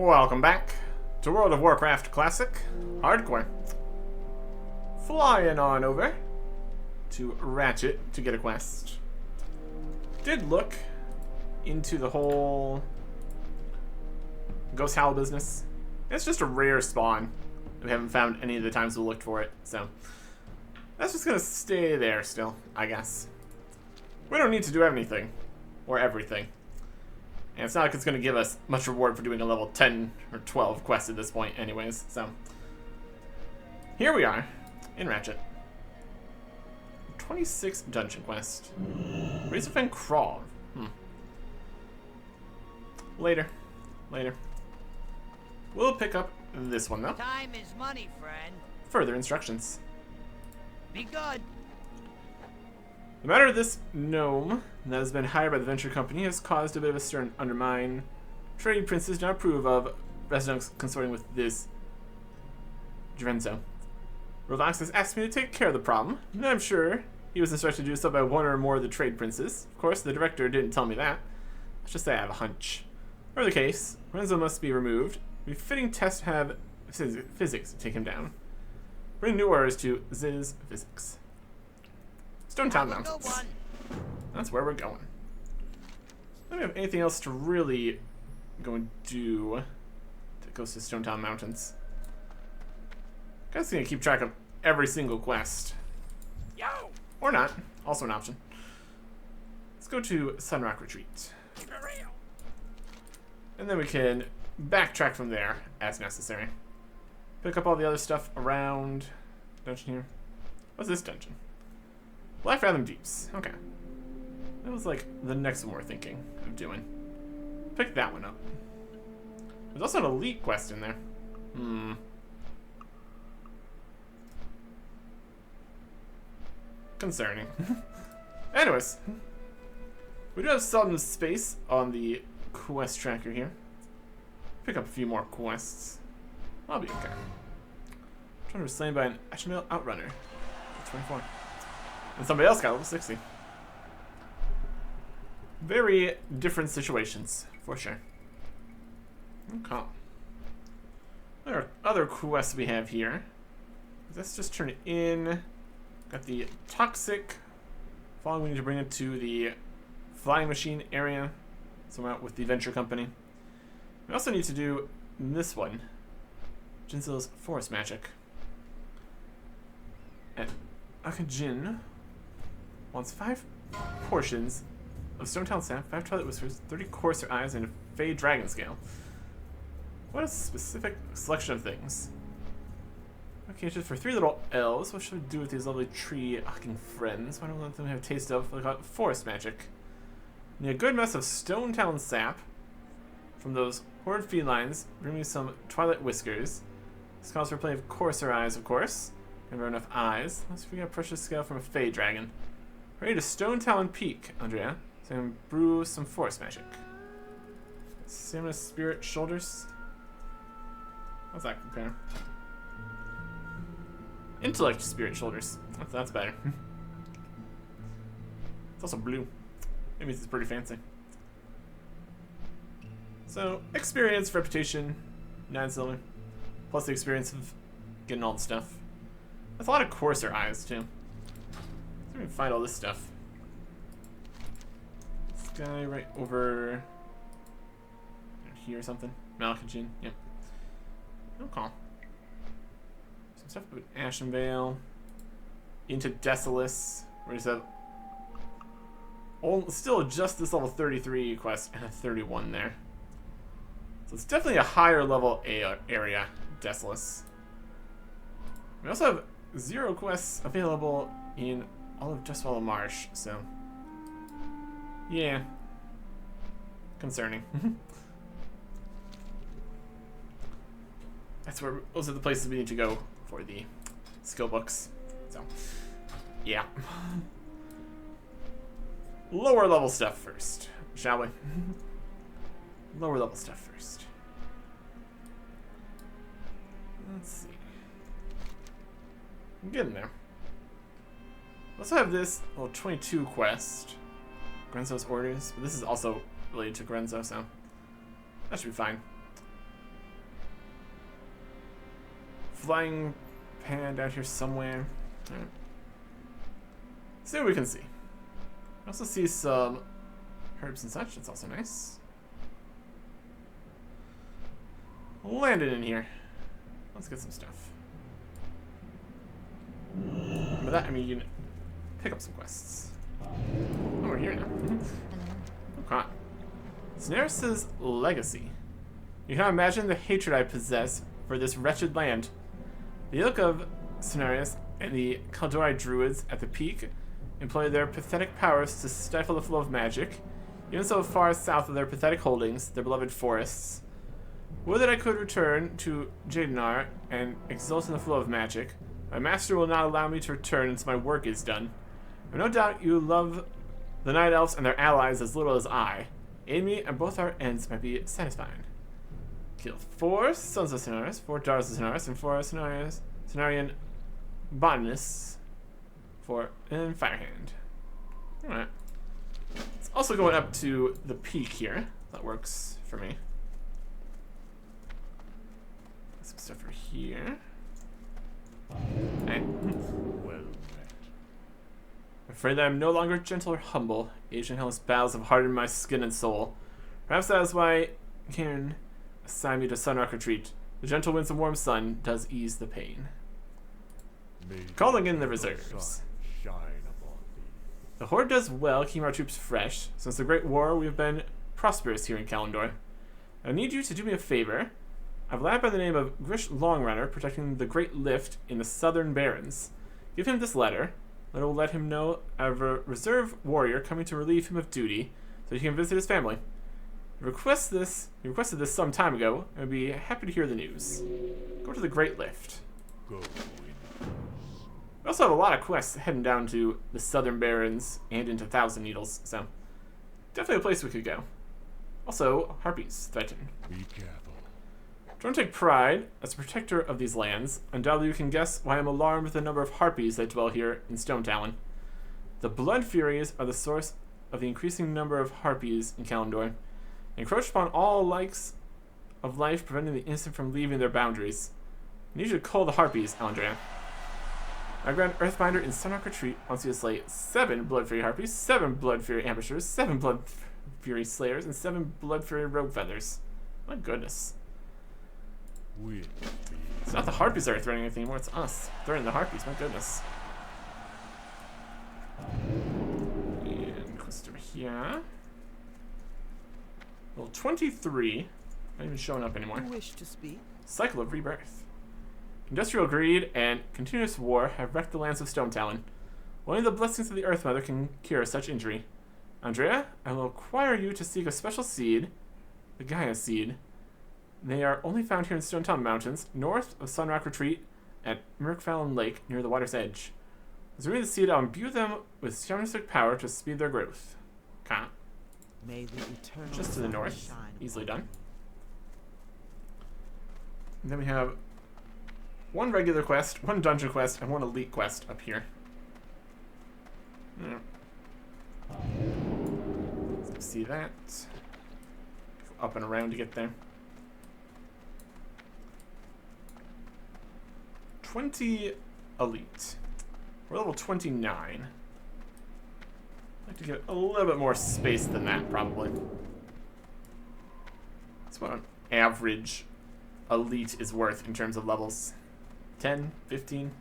Welcome back to World of Warcraft Classic Hardcore. Flying on over to Ratchet to get a quest. Did look into the whole Ghost Howl business. It's just a rare spawn. We haven't found any of the times we looked for it, so that's just gonna stay there still, I guess. We don't need to do anything or everything. And it's not like it's going to give us much reward for doing a level 10 or 12 quest at this point anyways, so. Here we are, in Ratchet. 26 dungeon quest. Razorfang Crawl. Later. We'll pick up this one, though. Time is money, friend. Further instructions. Be good. The matter of this gnome that has been hired by the venture company has caused a bit of a stir and undermine. Trading princes do not approve of residents consorting with this Drenzo. Rovax has asked me to take care of the problem, and I'm sure he was instructed to do so by one or more of the trade princes. Of course, the director didn't tell me that. Let's just say I have a hunch. For the case, Renzo must be removed. It would be a fitting test to have physics to take him down. Bring new orders to Ziz Physics. Stone Town Mountains. That's where we're going. Don't we have anything else to really go and do that goes to Stone Town Mountains? Guys gonna keep track of every single quest. Yo! Or not. Also an option. Let's go to Sunrock Retreat. And then we can backtrack from there as necessary. Pick up all the other stuff around dungeon here. What's this dungeon? Life Fathom Deeps. Okay. That was like the next one we're thinking of doing. Pick that one up. There's also an elite quest in there. Concerning. Anyways. We do have some space on the quest tracker here. Pick up a few more quests. I'll be okay. Trying to be slain by an Ashmail Outrunner. 24. And somebody else got level 60. Very different situations, for sure. Okay. There are other quests we have here. Let's just turn it in. Got the Toxic. Following, we need to bring it to the Flying Machine area. So we're out with the Venture Company. We also need to do this one. Jinzil's Forest Magic. And Akajin wants 5 portions of Stone Town Sap, 5 Twilight Whispers, 30 Courser Eyes, and a Fey Dragon Scale. What a specific selection of things. Okay, just for 3 little elves, what should we do with these lovely tree-hawking friends? Why don't we let them have a taste of forest magic? Need a good mess of Stone Town Sap from those horrid felines. Bring me some Twilight Whiskers. This calls for plenty of Courser Eyes, of course. Never enough eyes. Let's figure out precious scale from a Fey Dragon. Ready to Stone Talon Peak, Andrea. So I'm gonna brew some forest magic. Stamina Spirit Shoulders. How's that compare? Intellect Spirit Shoulders. That's better. It's also blue. That means it's pretty fancy. So, experience, reputation, 9 silver. Plus the experience of getting all the stuff. That's a lot of Courser Eyes, too. Let me find all this stuff. This guy right over here or something. Malakajin, yep. Okay. Some stuff about Ashenvale. Into Desolus. We just have still just this level 33 quest and a 31 there. So it's definitely a higher level area, Desolus. We also have 0 quests available in all of Dustwallow Marsh, so yeah, concerning. Those are the places we need to go for the skill books. So yeah, lower level stuff first, shall we? Lower level stuff first. Let's see. I'm getting there. We also have this little 22 quest, Grenzo's Orders, but this is also related to Grenzo, so that should be fine. flying pan down here somewhere. Alright. See what we can see. I also see some herbs and such. That's also nice. Landed in here. Let's get some stuff. By that, I mean you can pick up some quests. Oh, we're here now. Okay. Scenaris' legacy. You can imagine the hatred I possess for this wretched land. The ilk of Scenaris and the Kaldori druids at the peak employ their pathetic powers to stifle the flow of magic, even so far south of their pathetic holdings, their beloved forests. Would that I could return to Jadenar and exult in the flow of magic. My master will not allow me to return until my work is done. I have no doubt you love the Night Elves and their allies as little as I. Aid me, and both our ends might be satisfied. Kill 4 sons of Scenaris, 4 daughters of Scenaris, and 4 Cenarian botanists for and Firehand. Alright. It's also going up to the peak here. That works for me. Some stuff over here. Well met. I'm afraid that I'm no longer gentle or humble. Age and hellish battles have hardened my skin and soul. Perhaps that is why Karen assigned me to Sunrock Retreat. The gentle winds of warm sun does ease the pain. Calling in the reserves. The Horde does well keeping our troops fresh. Since the Great War, we have been prosperous here in Kalimdor. I need you to do me a favor. I've a lad by the name of Grish Longrunner protecting the Great Lift in the Southern Barrens. Give him this letter. It will let him know I have a reserve warrior coming to relieve him of duty so he can visit his family. He requested this some time ago, and I'd be happy to hear the news. Go to the Great Lift. Go. We also have a lot of quests heading down to the Southern Barrens and into Thousand Needles, so definitely a place we could go. Also, harpies threaten. Be careful. Don't take pride as a protector of these lands. Undoubtedly you can guess why I'm alarmed with the number of harpies that dwell here in Stone Talon. The Blood Furies are the source of the increasing number of harpies in Kalimdor. They encroach upon all likes of life, preventing the innocent from leaving their boundaries. I need you to cull the harpies, Andrea. My Grand Earthbinder in Sunrock Retreat wants you to slay 7 Blood Fury harpies, 7 Blood Fury ambushers, 7 Blood Fury slayers, and 7 Blood Fury rogue feathers. My goodness. It's not the harpies that are threatening anything anymore, it's us threatening the harpies, my goodness. And quest over here. Level 23. Not even showing up anymore. You wish to speak? Cycle of Rebirth. Industrial greed and continuous war have wrecked the lands of Stone Talon. Only the blessings of the Earth Mother can cure such injury. Andrea, I will require you to seek a special seed, the Gaia seed. They are only found here in Stone Talon Mountains, north of Sunrock Retreat at Murkfallen Lake, near the water's edge. As we read the seed, I'll imbue them with shamanistic power to speed their growth. Okay. May the eternal Just to the north. shine. Easily done. And then we have 1 regular quest, 1 dungeon quest, and 1 elite quest up here. Yeah. Let's see that. Go up and around to get there. 20 elite. We're level 29. I'd like to get a little bit more space than that, probably. That's what an average elite is worth in terms of levels. 10, 15.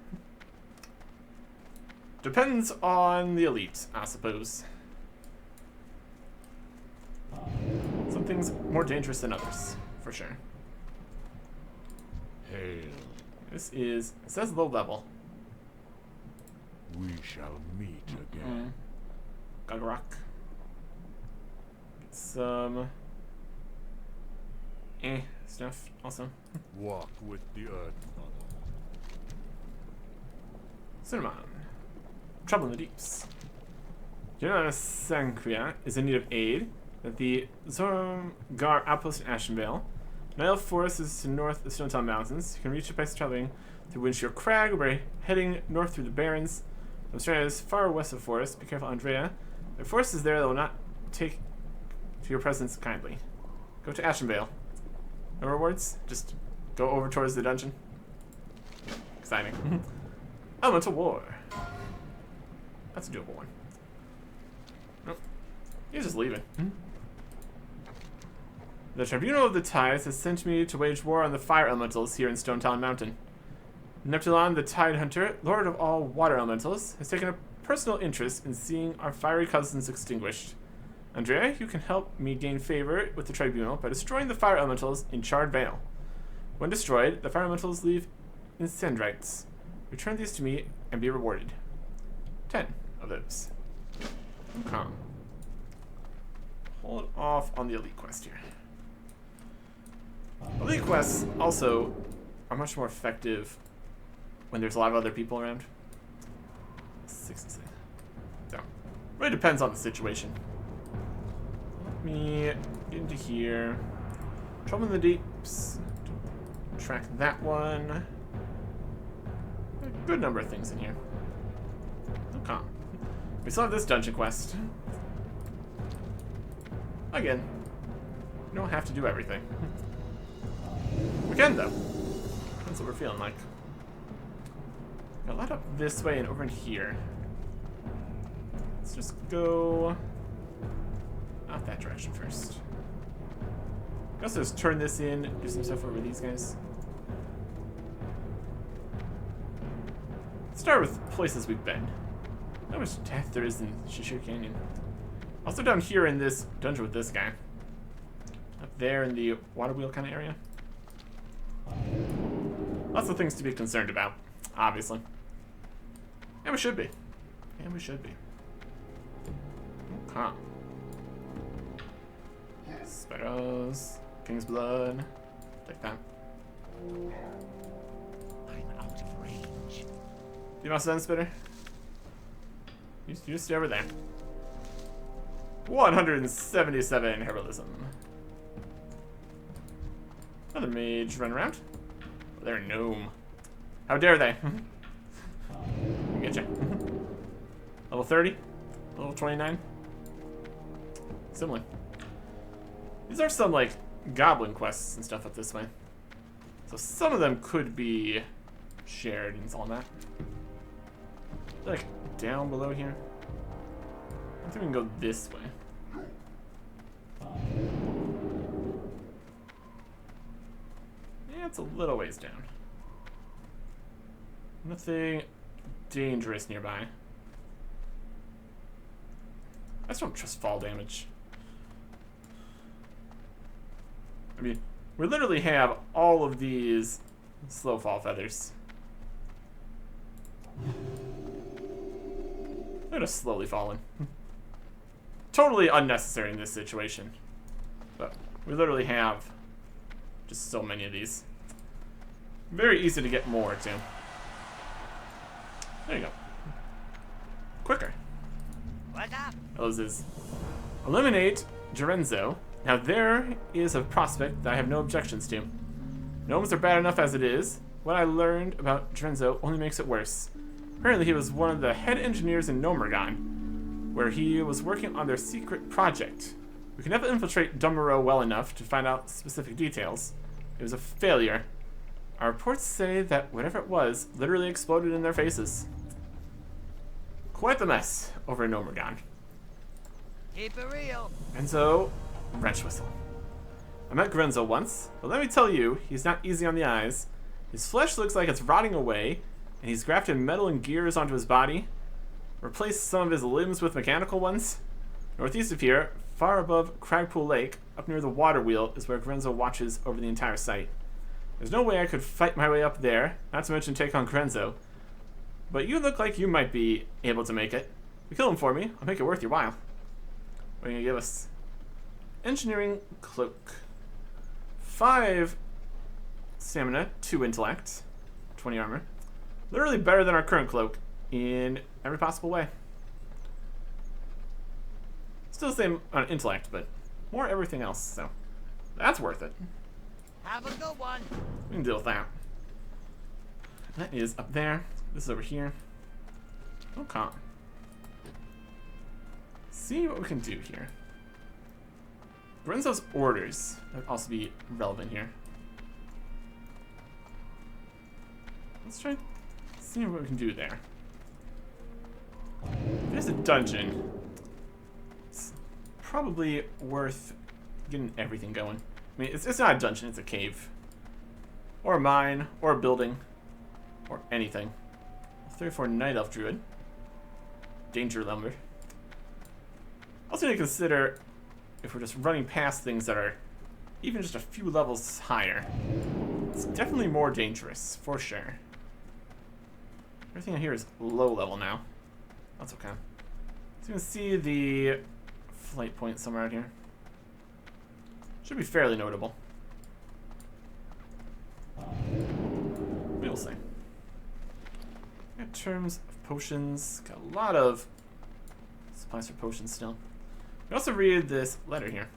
Depends on the elite, I suppose. Some things more dangerous than others, for sure. Hail. This is, it says low level. We shall meet again. Gagarok. Get some stuff also. Walk with the Earth Mother. Cinnamon. Trouble in the Deeps. General Sankria is in need of aid at the Zormgar outpost in Ashenvale. Nile Forest is to north of Stone Talon Mountains. You can reach it by traveling through Windshield Crag or by heading north through the Barrens. Australia is far west of Forest. Be careful, Andrea. The forest is there that will not take to your presence kindly. Go to Ashenvale. No rewards? Just go over towards the dungeon. Exciting. Elemental War. That's a doable one. Nope. He's just leaving. The Tribunal of the Tides has sent me to wage war on the fire elementals here in Stone Talon Mountain. Neptulon, the Tide Hunter, Lord of all water elementals, has taken a personal interest in seeing our fiery cousins extinguished. Andrea, you can help me gain favor with the Tribunal by destroying the fire elementals in Charred Vale. When destroyed, the fire elementals leave incendrites. Return these to me and be rewarded. 10 of those. Okay. Hold off on the elite quest here. Elite quests also are much more effective when there's a lot of other people around. 6. So, really depends on the situation. Let me get into here. Trouble in the Deeps. Track that one. A good number of things in here. Okay. We still have this dungeon quest. Again, you don't have to do everything. We can, though. That's what we're feeling like. Got a lot up this way and over in here. Let's just go out that direction first. We also just turn this in, do some stuff over these guys. Let's start with places we've been. How much death there is in Shishir Canyon. Also down here in this dungeon with this guy. Up there in the water wheel kind of area. Lots of things to be concerned about, obviously. And we should be. And we should be. Okay. Sparrows. King's Blood. Take that. I'm out of range. Do you want to spitter? You just stay over there. 177 heroism. Another mage run around. Oh, they're a gnome. How dare they? Get you. Level 30. Level 29. Similar. These are some like goblin quests and stuff up this way. So some of them could be shared and all that. Like down below here. I think we can go this way. Yeah, it's a little ways down. Nothing dangerous nearby. I just don't trust fall damage. I mean, we literally have all of these slow fall feathers. They're just slowly falling. Totally unnecessary in this situation. But we literally have just so many of these. Very easy to get more, too. There you go. Quicker. What's up? Those is eliminate Gerenzo. Now there is a prospect that I have no objections to. Gnomes are bad enough as it is. What I learned about Gerenzo only makes it worse. Apparently he was one of the head engineers in Nomergon, where he was working on their secret project. We could never infiltrate Dumero well enough to find out specific details. It was a failure. Our reports say that whatever it was literally exploded in their faces. Quite the mess over in Nomergon. Keep it real. Grenzo, wrench whistle. I met Grenzo once, but let me tell you, he's not easy on the eyes. His flesh looks like it's rotting away, and he's grafted metal and gears onto his body, replaced some of his limbs with mechanical ones. Northeast of here, far above Cragpool Lake, up near the water wheel, is where Grenzo watches over the entire site. There's no way I could fight my way up there, not to mention take on Grenzo. But you look like you might be able to make it. If you kill him for me, I'll make it worth your while. What are you gonna give us? Engineering Cloak. 5 stamina, 2 intellect, 20 armor. Literally better than our current cloak in every possible way. Still the same on intellect, but more everything else, so that's worth it. Have a good one. We can deal with that. That is up there. This is over here. Okay. See what we can do here. Grenzo's orders would also be relevant here. Let's try seeing what we can do there. There's a dungeon. It's probably worth getting everything going. I mean, it's not a dungeon, it's a cave. Or a mine, or a building, or anything. 34 Night Elf Druid. Danger Lumber. Also need to consider if we're just running past things that are even just a few levels higher. It's definitely more dangerous, for sure. Everything in here is low level now. That's okay. So you can see the flight point somewhere out here. Should be fairly notable. We will see. Got terms of potions. Got a lot of supplies for potions still. We also read this letter here.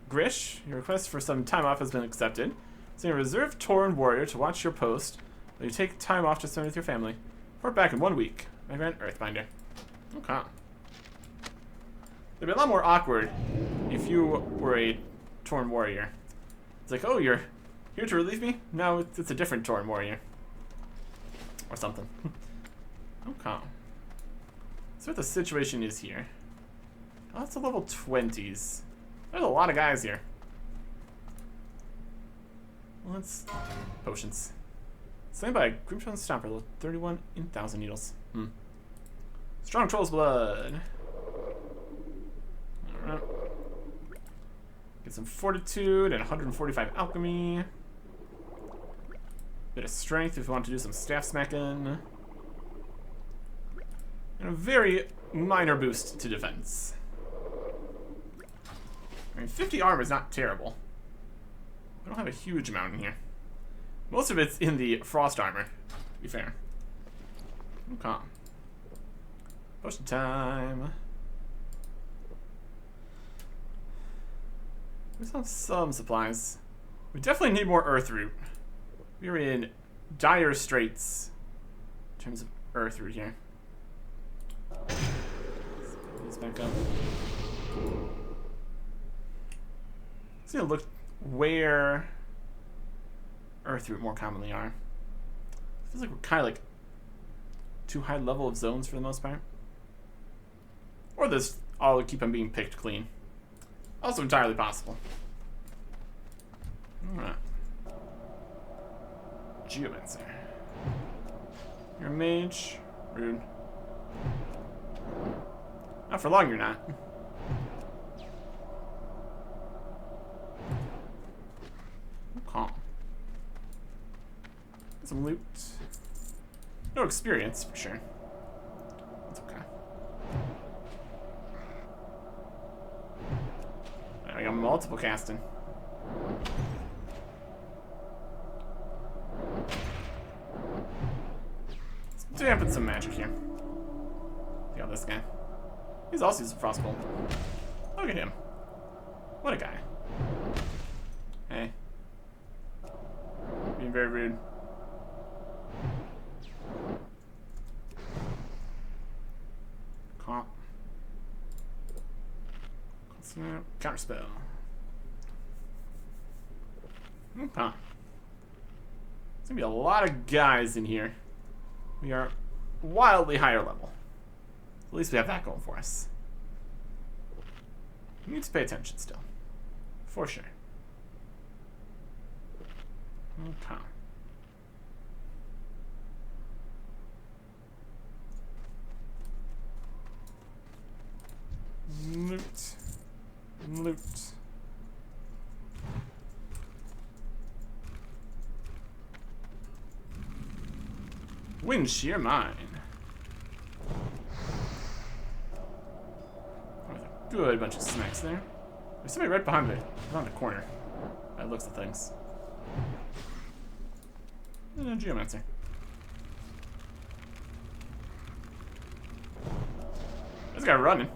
Grish, your request for some time off has been accepted. So you reserve Tauren warrior to watch your post while you take time off to spend with your family. Report back in 1 week. My grand Earthbinder. Okay. It'd be a lot more awkward if you were a Tauren warrior. It's like, oh, you're here to relieve me? No, it's a different Tauren warrior. Or something. Okay. So what the situation is here. Oh, that's a level 20s. There's a lot of guys here. Let's... Potions. Slain by a Grimstone Stomper, level 31 in 1,000 needles. Strong Troll's Blood. Alright. Get some Fortitude and 145 Alchemy. Bit of Strength if you want to do some staff smacking. And a very minor boost to defense. I mean, 50 armor is not terrible. I don't have a huge amount in here. Most of it's in the frost armor, to be fair. Okay. Potion time. We still have some supplies. We definitely need more earth root. We're in dire straits in terms of earth root here. Let's get these back up. Let's need to look where earth root more commonly are. It feels like we're kind of like too high level of zones for the most part. Or this all keep on being picked clean. Also entirely possible. Alright. Geomancer. You're a mage. Rude. Not for long you're not. Okay. Some loot. No experience, for sure. That's okay. I got multiple casting. Let's dampen some magic here. Look at this guy. He's also using Frostbolt. Look at him. What a guy. Hey. Being very rude. Comp. Snap. Counterspell. Okay. There's gonna be a lot of guys in here. We are wildly higher level. At least we have that going for us. We need to pay attention still. For sure. Okay. Loot. Loot. Wind shear mine. Oh, a good bunch of snacks there. There's somebody right behind me, around the corner. That looks of things. Geomancer. This guy running.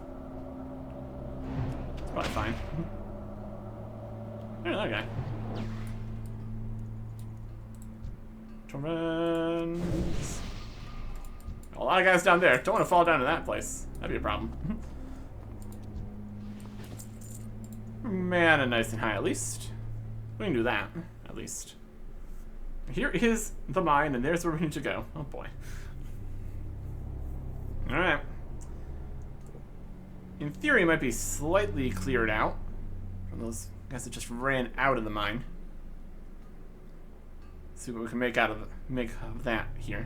It's probably fine. There's another guy. Torrents. A lot of guys down there. Don't want to fall down to that place. That'd be a problem. Mana nice and high at least. We can do that, at least. Here is the mine, and there's where we need to go. Oh boy. Alright. In theory, it might be slightly cleared out from those guys that just ran out of the mine. See what we can make of that here.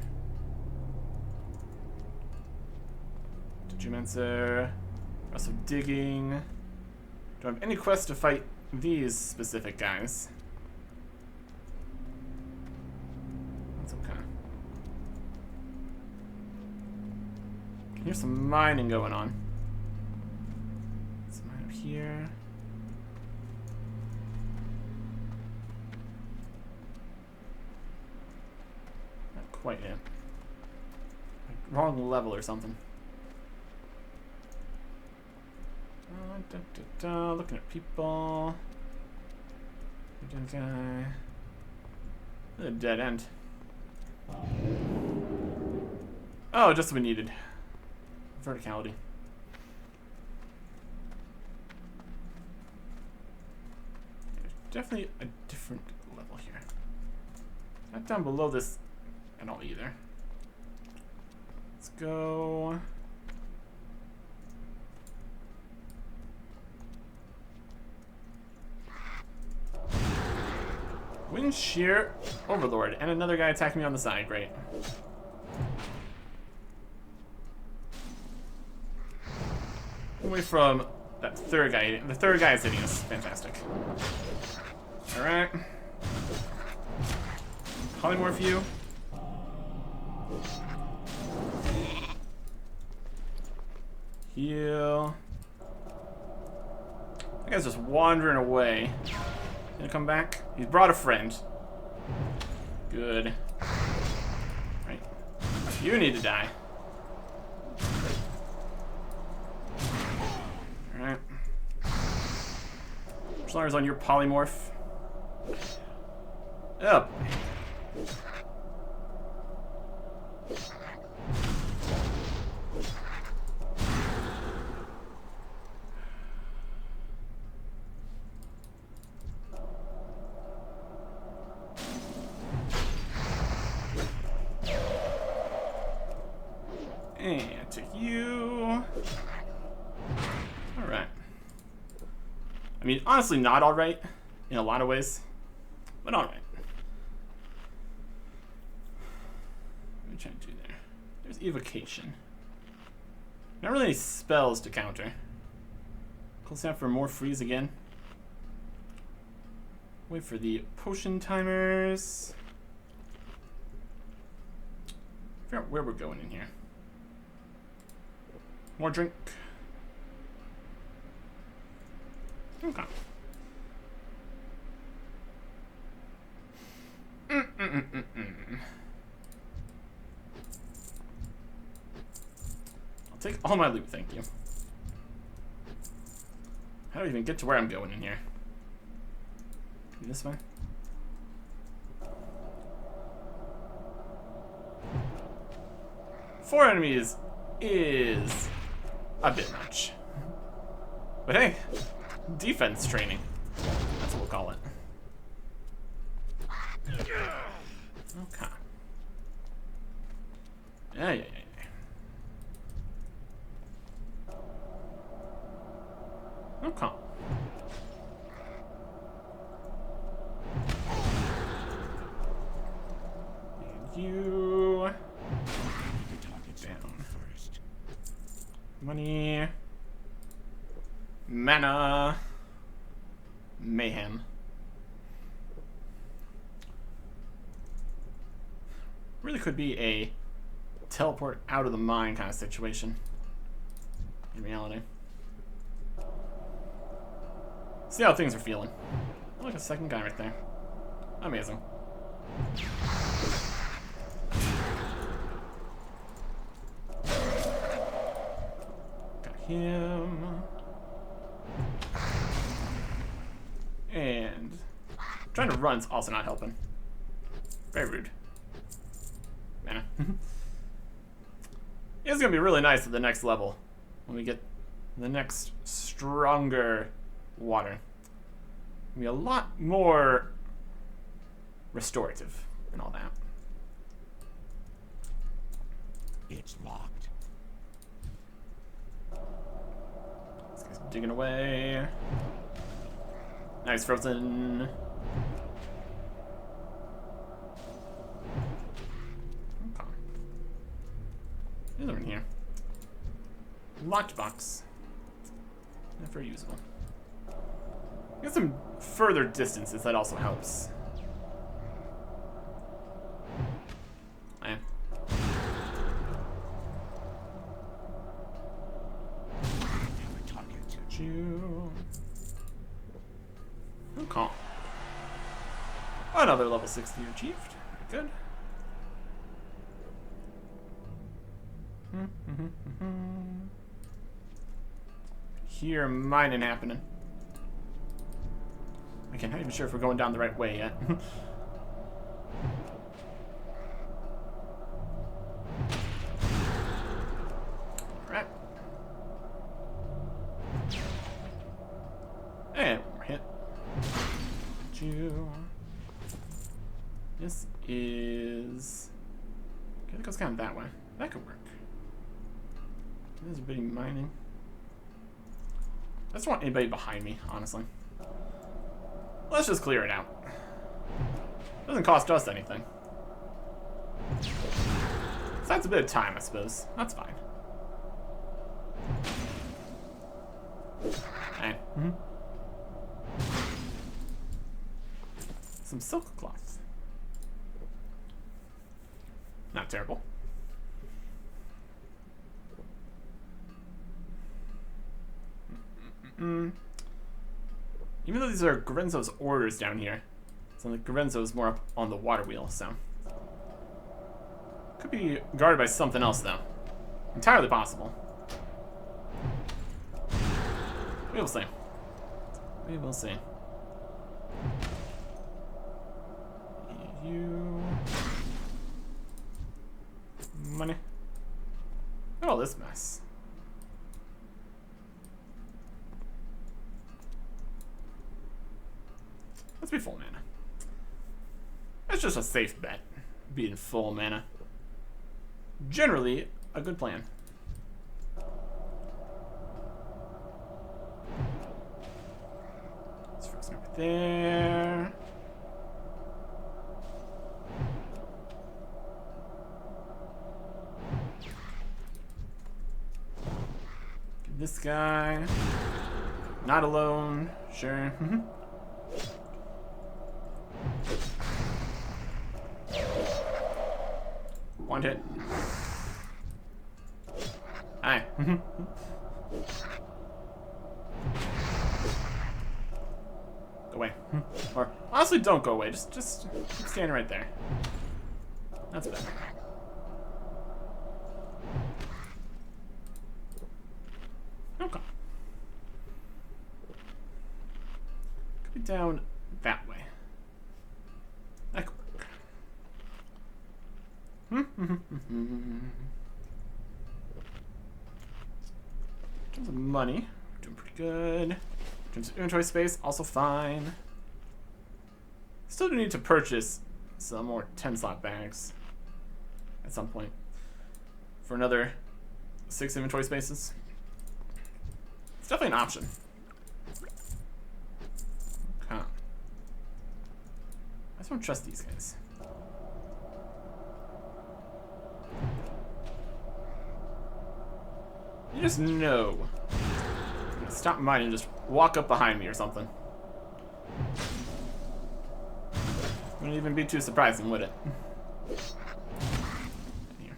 Geomancer. Also digging. Don't have any quests to fight these specific guys. That's okay. Here's some mining going on. Some mine up here. Not quite yet. Like, wrong level or something. Looking at people. Dead guy. A dead end. Oh, just what we needed. Verticality. There's definitely a different level here. Not down below this at all either. Let's go. Wind Shear Overlord, and another guy attacking me on the side. Great. Away from that third guy. The third guy is hitting us. Fantastic. Alright. Polymorph you. Heal. That guy's just wandering away. Gonna come back? He's brought a friend. Good. Right. You need to die. Alright. Schlar's on your polymorph. Up. And to you. Alright. I mean, honestly, not alright in a lot of ways, but alright. What are we trying to do there? There's evocation. Not really any spells to counter. Close out for more freeze again. Wait for the potion timers. Figure out where we're going in here. More drink. Okay. I'll take all my loot, thank you. How do I even get to where I'm going in here? This way? Four enemies is a bit much. But hey, defense training. That's what we'll call it. Okay. Yeah. Okay. And you down first. Money. Mana. Mayhem. Really could be a teleport out of the mine kind of situation. In reality. See how things are feeling. Oh, look, a second guy right there. Amazing. Got him. And trying to run's also not helping. Very rude. Mana. It's gonna be really nice at the next level when we get the next stronger water. It'll be a lot more restorative. and all that. It's locked. This guy's digging away. Nice, frozen. Okay. There's one here. Locked box. Never usable. Get some further distances, that also helps. Man. Target. You. Okay. Another level 60 achieved. Good. Here, mining happening. Again, not even sure if we're going down the right way yet. Alright. And one more hit. This is... Okay, that goes kind of that way. That could work. There's a bit of mining. I just don't want anybody behind me, honestly. Let's just clear it out. Doesn't cost us anything. So that's a bit of time, I suppose. That's fine. Hey. Some silk cloth. Not terrible. Even though these are Garenzo's orders down here, so like Garenzo's more up on the water wheel, so could be guarded by something else though. Entirely possible. We will see. We will see. You money. Look at all this mess. Let's be full mana. That's just a safe bet, being full mana. Generally, a good plan. It's frozen over there. Get this guy. Not alone, sure. One hit. Hi. Go away. Or honestly, don't go away. Just keep standing right there. That's better. Okay. Could be down that way. That could work. In terms of money, doing pretty good. In terms of inventory space, also fine. Still do need to purchase some more 10-slot bags at some point for another 6 inventory spaces. It's definitely an option. Okay. I just don't trust these guys. You just know. Stop mining and just walk up behind me or something. Wouldn't even be too surprising, would it? Here.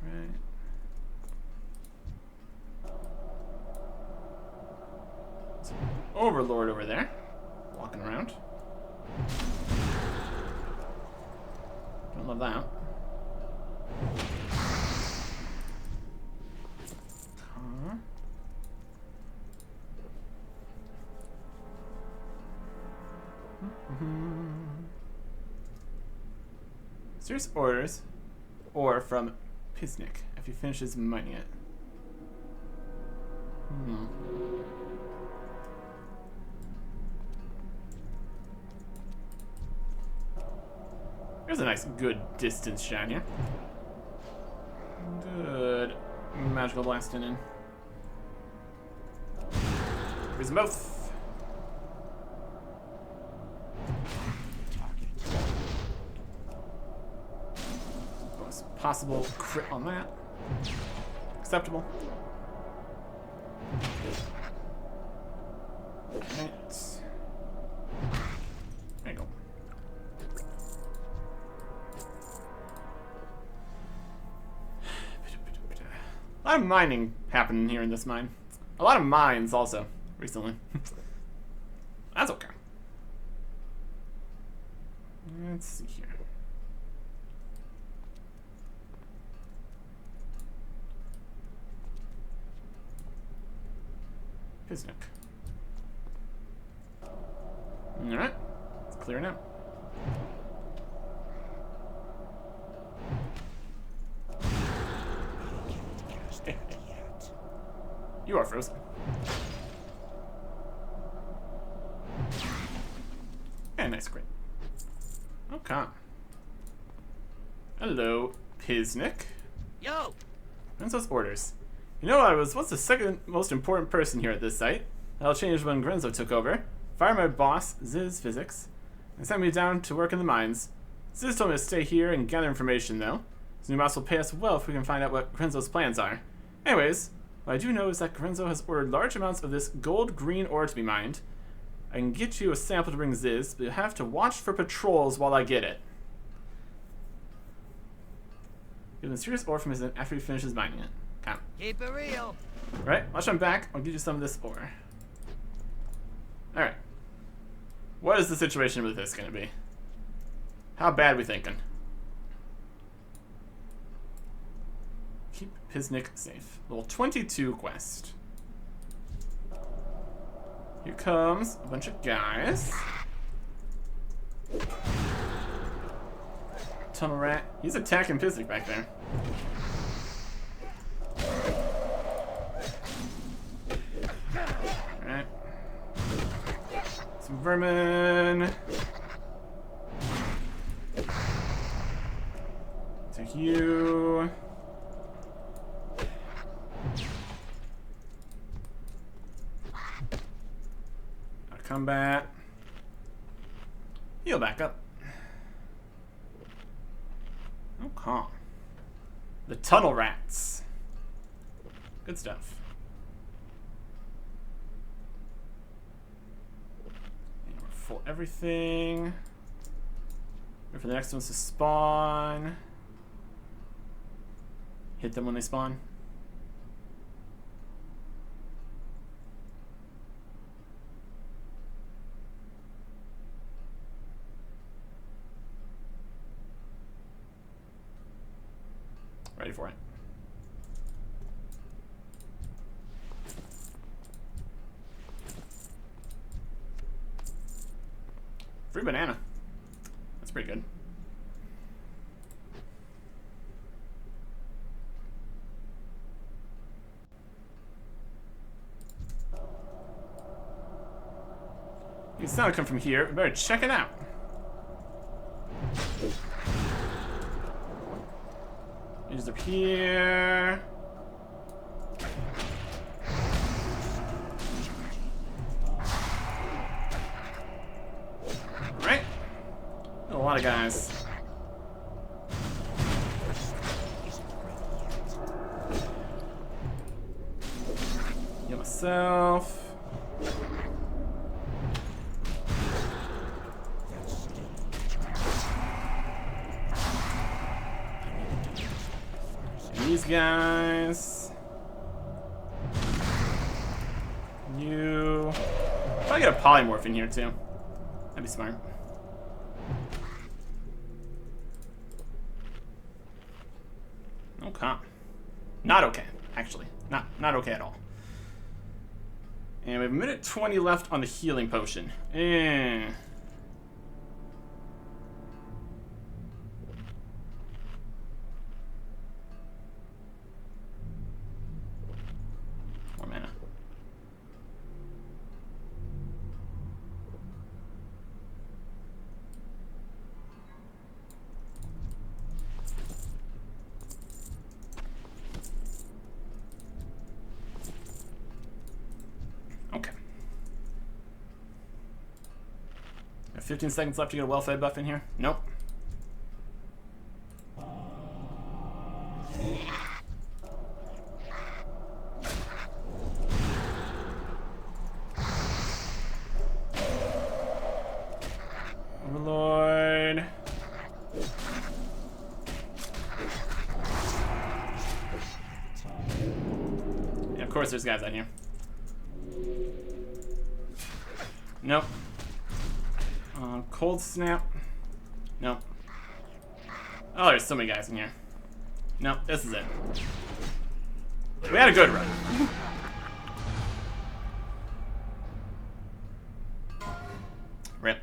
Right. There's an overlord over there, walking around. Don't love that. Serious orders, or from Pisnik if he finishes mining it. There's a nice, good distance shot here. Good. Magical blasting in. Here's them both. Most possible crit on that. Acceptable. Alright. There you go. A lot of mining happening here in this mine. A lot of mines also, recently. That's okay. Let's see here. Pisnik. Alright. Let's clear it out. You are frozen. And nice crit. Okay. Hello, Pisnik. Yo! Grenzo's orders. You know, I was once the second most important person here at this site. That'll change when Grenzo took over. Fired my boss, Ziz Physics, and sent me down to work in the mines. Ziz told me to stay here and gather information, though. His new boss will pay us well if we can find out what Grenzo's plans are. Anyways, what I do know is that Grenzo has ordered large amounts of this gold-green ore to be mined. I can get you a sample to bring Ziz, but you'll have to watch for patrols while I get it. Give him serious ore from his end after he finishes mining it. Okay. Keep it real. Right, watch I'm back. I'll give you some of this ore. Alright. What is the situation with this going to be? How bad are we thinking? Keep Pisnik safe. Level 22 quest. Here comes a bunch of guys. Tunnel rat. He's attacking Pisnik back there. Alright. Some vermin. Take you. Combat. Heal back up. Okay. The tunnel rats. Good stuff. And we're full everything. Wait for the next ones to spawn. Hit them when they spawn. Ready for it. Free banana. That's pretty good. You sound to come from here. We better check it out. He's up here. Right? A lot of guys. Heal myself. These guys. You. Probably get a polymorph in here too. That'd be smart. Okay. Not okay, actually. Not okay at all. And we have 1:20 left on the healing potion. More mana. 15 seconds left to get a well-fed buff in here. Nope. Overlord. Yeah, of course there's guys out here. Nope. Cold snap. Nope. Oh, there's so many guys in here. Nope, this is it. We had a good run. Rip.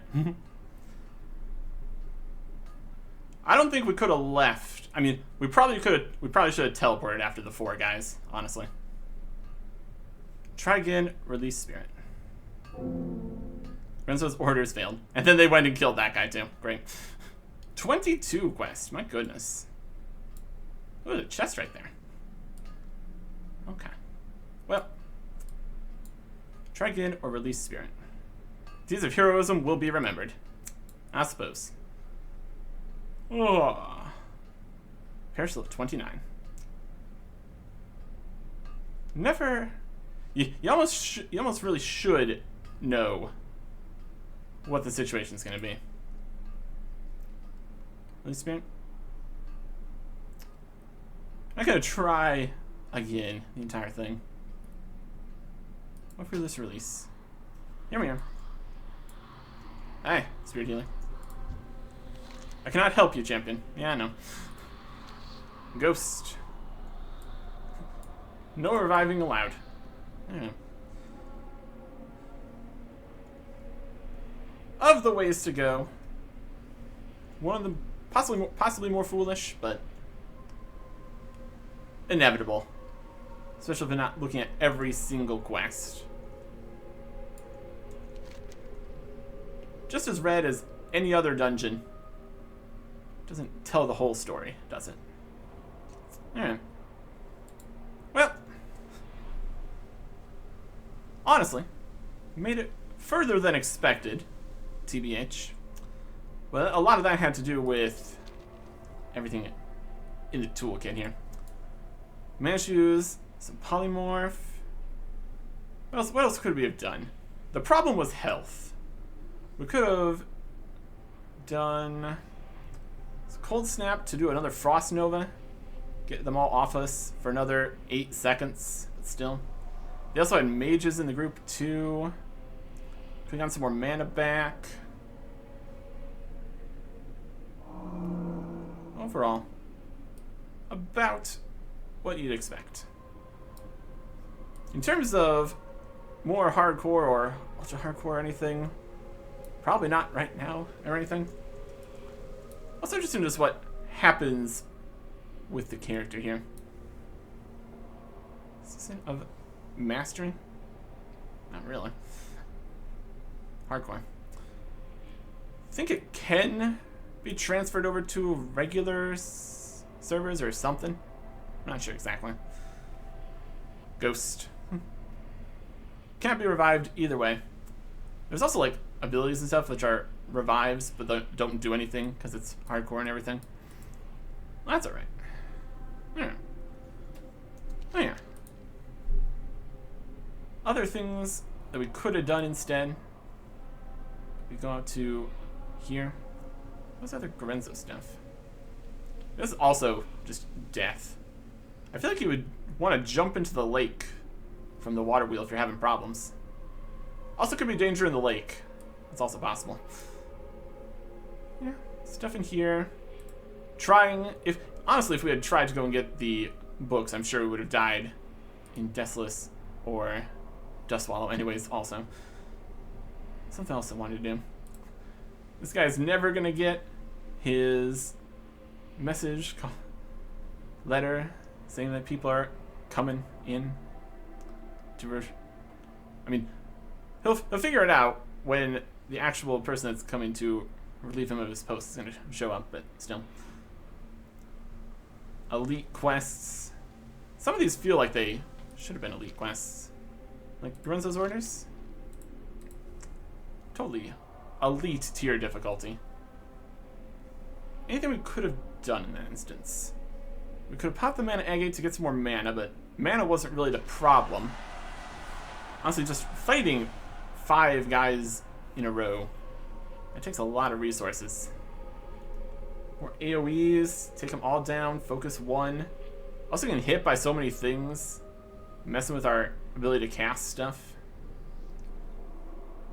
I don't think we could have left. I mean, we probably could have. We probably should have teleported after the 4 guys, honestly. Try again, release spirit. Renzo's orders failed. And then they went and killed that guy too. Great. 22 quests. My goodness. Oh, there's a chest right there. Okay. Well. Try again or release spirit. Deeds of heroism will be remembered. I suppose. Oh. Perishable of 29. Never. You almost really should know what the situation is going to be. Release spirit. I'm going to try again the entire thing. What for this release? Here we are. Hey, spirit healing. I cannot help you, champion. Yeah, I know. Ghost. No reviving allowed. Yeah. Of the ways to go, one of them possibly more foolish, but inevitable. Especially if you're not looking at every single quest. Just as red as any other dungeon. Doesn't tell the whole story, does it? Alright. Well, honestly, made it further than expected, TBH. Well, a lot of that had to do with everything in the toolkit here. Managed to use some polymorph. What else could we have done? The problem was health. We could have done cold snap to do another frost nova. Get them all off us for another 8 seconds. But still. They also had mages in the group too. Putting on some more mana back. Overall, about what you'd expect. In terms of more hardcore or ultra hardcore or anything, probably not right now or anything. Also interested in just what happens with the character here. Assistant of mastering? Not really. Hardcore. I think it can be transferred over to regular servers or something. I'm not sure exactly. Ghost. Can't be revived either way. There's also like abilities and stuff which are revives but don't do anything because it's hardcore and everything. Well, that's alright. Yeah. Oh yeah. Other things that we could have done instead. We go out to here. What's other Gorenzo stuff? This is also just death. I feel like you would want to jump into the lake from the water wheel if you're having problems. Also could be danger in the lake. That's also possible. Yeah, stuff in here. Honestly, if we had tried to go and get the books, I'm sure we would have died in Deathless or Dustwallow anyways also. Something else I wanted to do. This guy's never gonna get his message letter saying that people are coming in to I mean, he'll figure it out when the actual person that's coming to relieve him of his post is gonna show up, but still. Elite quests. Some of these feel like they should have been elite quests. Like Lorenzo's orders. Totally elite tier difficulty. Anything we could have done in that instance? We could have popped the mana agate to get some more mana, but mana wasn't really the problem. Honestly, just fighting 5 guys in a row, it takes a lot of resources. More AoEs, take them all down, focus 1. Also getting hit by so many things, messing with our ability to cast stuff.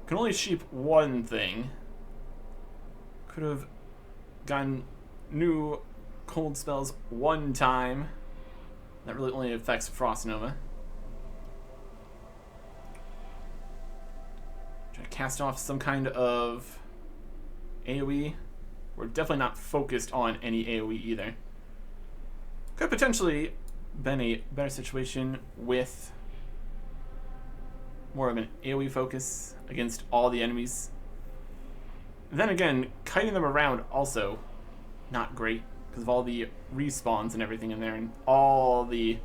Can only sheep 1 thing. Could have gotten new cold spells 1 time. That really only affects Frost Nova. Try to cast off some kind of AoE. We're definitely not focused on any AoE either. Could potentially been a better situation with more of an AoE focus against all the enemies. Then again, kiting them around also not great because of all the respawns and everything in there and all the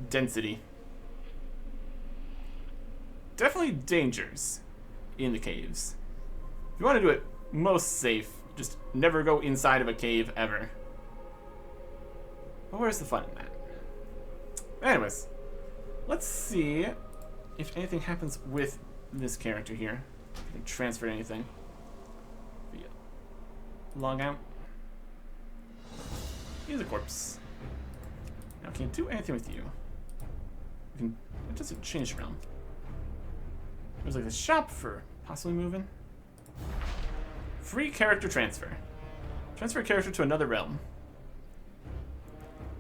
density. Definitely dangers in the caves. If you want to do it most safe, just never go inside of a cave ever. But where's the fun in that? Anyways, let's see if anything happens with this character here. If I can transfer anything. Log out. He's a corpse. Now can't do anything with you. We can, it doesn't change realm. There's like a shop for possibly moving. Free character transfer. Transfer a character to another realm.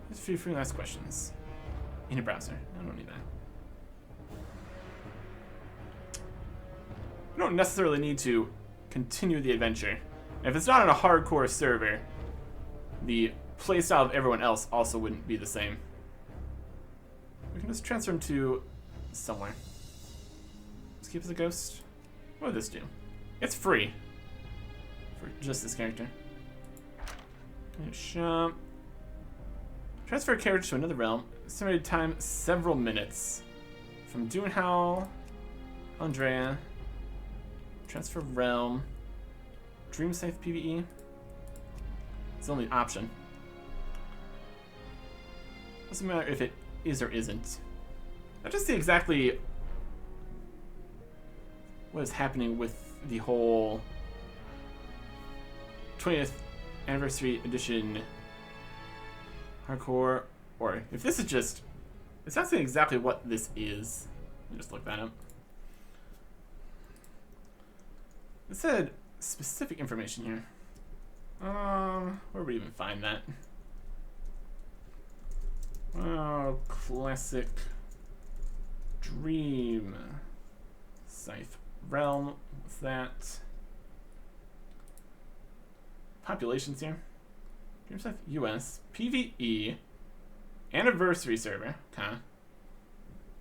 There's a few free last questions. In a browser. I don't need that. We don't necessarily need to continue the adventure. If it's not on a hardcore server, the playstyle of everyone else also wouldn't be the same. We can just transfer him to somewhere. Let's keep as a ghost. What would this do? It's free for just this character. Shop. Transfer a character to another realm. Estimated time several minutes. From Dunhal, Andrea. Transfer realm. Dream safe PvE. It's the only option. Doesn't matter if it is or isn't. I just see exactly what is happening with the whole 20th anniversary edition hardcore, or if this is just, it's not saying exactly what this is. Let me just look that up. It said specific information here. Where would we even find that? Oh, classic Dream Scythe Realm. What's that? Populations here. Dream Scythe US. PvE. Anniversary server. Okay.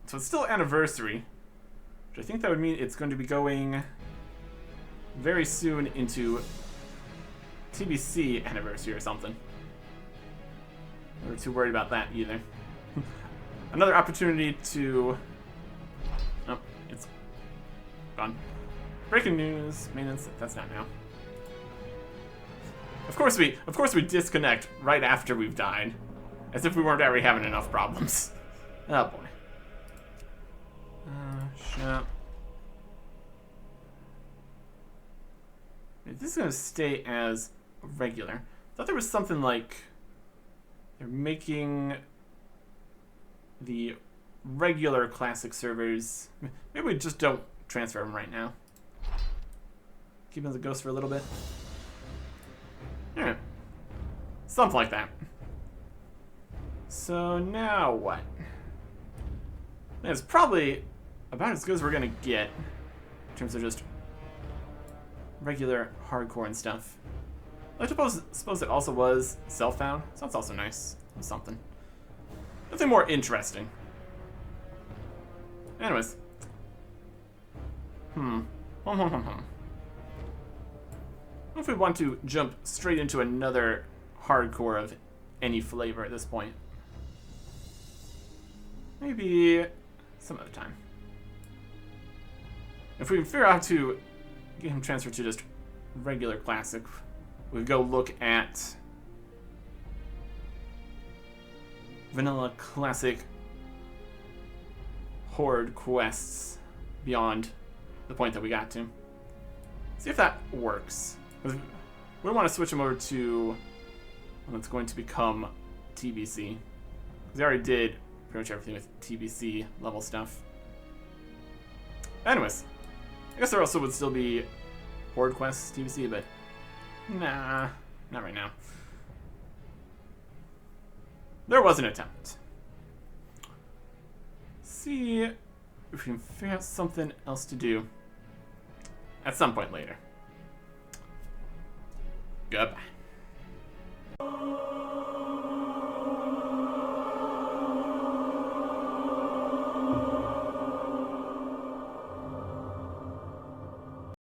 So it's still anniversary. Which I think that would mean it's going to be going very soon into TBC anniversary or something. Not too worried about that either. Another opportunity to... Oh, it's gone. Breaking news, maintenance, that's not now. Of course we disconnect right after we've died. As if we weren't already having enough problems. Oh boy. Shop. This is gonna stay as regular. I thought there was something like they're making the regular classic servers. Maybe we just don't transfer them right now. Keep them as a ghost for a little bit. Yeah. Something like that. So now what? It's probably about as good as we're gonna get in terms of just regular hardcore and stuff. I suppose it also was self-found, so that's also nice. Something. Nothing more interesting. Anyways. What if we want to jump straight into another hardcore of any flavor at this point? Maybe some other time. If we can figure out how to get him transferred to just regular classic. We go look at vanilla classic horde quests beyond the point that we got to. See if that works. We want to switch him over to one that's going to become TBC. Because I already did pretty much everything with TBC level stuff. Anyways, I guess there also would still be horde quests TBC, but nah, not right now. There was an attempt. See if we can figure out something else to do at some point later. Goodbye.